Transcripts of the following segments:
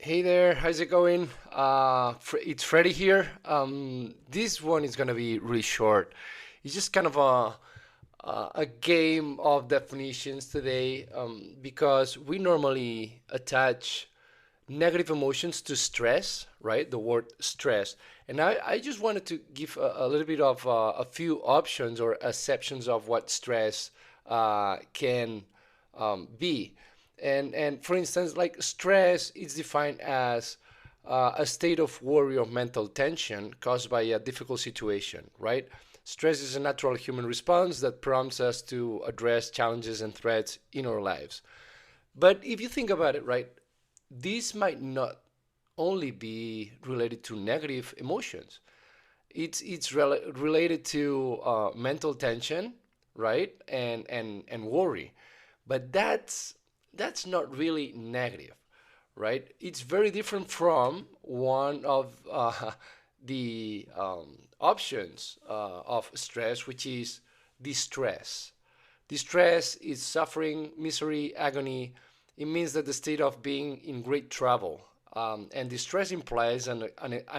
Hey there, how's it going? It's Freddy here. This one is gonna be really short. It's just kind of a game of definitions today, because we normally attach negative emotions to stress, right? The word stress. And I just wanted to give a little bit of a few options or acceptions of what stress can be. And for instance, like stress is defined as a state of worry or mental tension caused by a difficult situation, right? Stress is a natural human response that prompts us to address challenges and threats in our lives. But if you think about it, right, this might not only be related to negative emotions. It's related to mental tension, right, and worry. But that's not really negative, right? It's very different from one of the options of stress, which is distress. Distress is suffering, misery, agony. It means that the state of being in great trouble. And distress implies an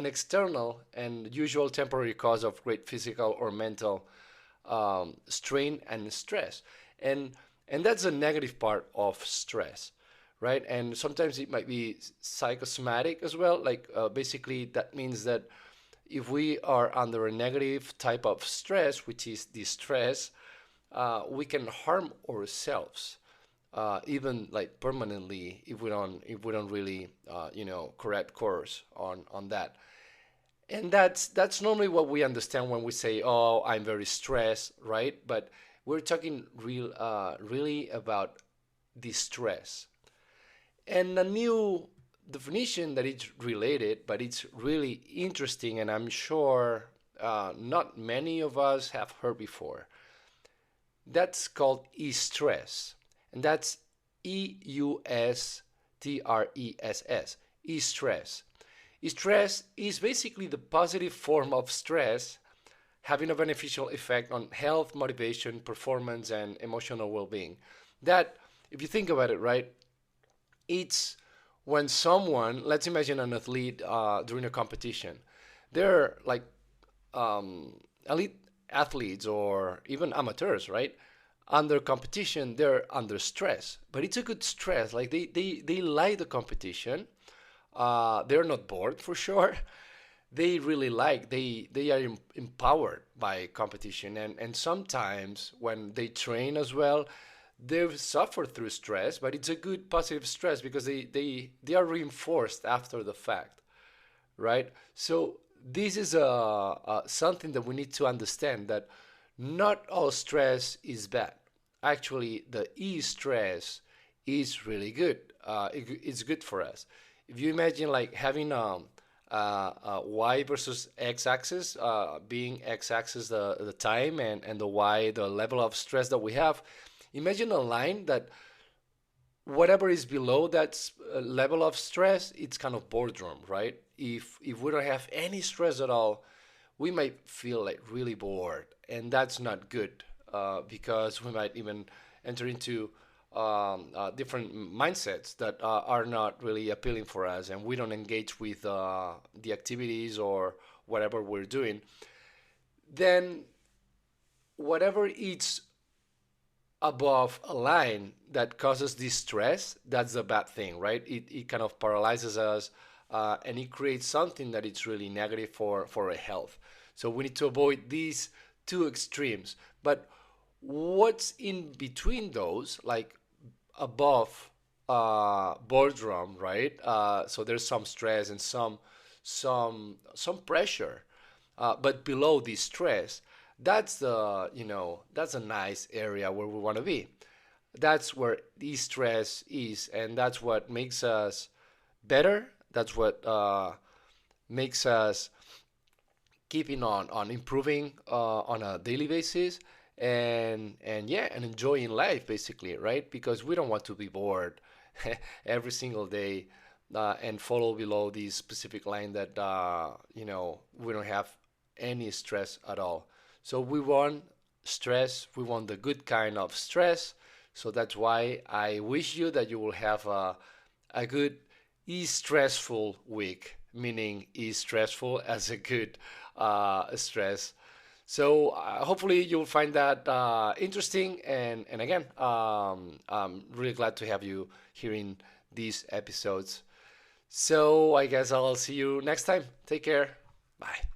external and usual temporary cause of great physical or mental strain and stress. And and that's a negative part of stress, right? And sometimes it might be psychosomatic as well. Like basically, that means that if we are under a negative type of stress, which is distress, we can harm ourselves, even like permanently if we don't really correct course on that. And that's normally what we understand when we say, "Oh, I'm very stressed," right? But we're talking really about distress. And a new definition that is related, but it's really interesting, and I'm sure not many of us have heard before. That's called e-stress, and that's E-U-S-T-R-E-S-S, e-stress. Stress is basically the positive form of stress having a beneficial effect on health, motivation, performance, and emotional well being. That, if you think about it, right, it's when someone, let's imagine an athlete during a competition, they're like elite athletes or even amateurs, right? Under competition, they're under stress, but it's a good stress. Like they like the competition. They're not bored for sure. They really like they are empowered by competition, and sometimes when they train as well, they've suffered through stress, but it's a good positive stress because they are reinforced after the fact, right? So this is something that we need to understand, that not all stress is bad. Actually, the e-stress is really good. It's good for us. If you imagine like having y versus x-axis, being x-axis the time, and the y the level of stress that we have, imagine a line that whatever is below that level of stress, it's kind of boredom, right? If we don't have any stress at all, we might feel like really bored, and that's not good, because we might even enter into different mindsets that are not really appealing for us, and we don't engage with the activities or whatever we're doing. Then whatever is above a line that causes distress, that's a bad thing, right? It kind of paralyzes us, and it creates something that it's really negative for our health. So we need to avoid these two extremes. But what's in between those, like above boredom, right? So there's some stress and some pressure, but below the stress, that's a nice area where we want to be. That's where the stress is, and that's what makes us better. That's what makes us keeping on improving on a daily basis, and yeah, and enjoying life basically, right? Because we don't want to be bored every single day, and follow below this specific line that we don't have any stress at all. So we want stress, we want the good kind of stress. So that's why I wish you that you will have a good is stressful week, meaning is stressful as a good stress. So hopefully you'll find that interesting. And again, I'm really glad to have you hearing these episodes. So I guess I'll see you next time. Take care. Bye.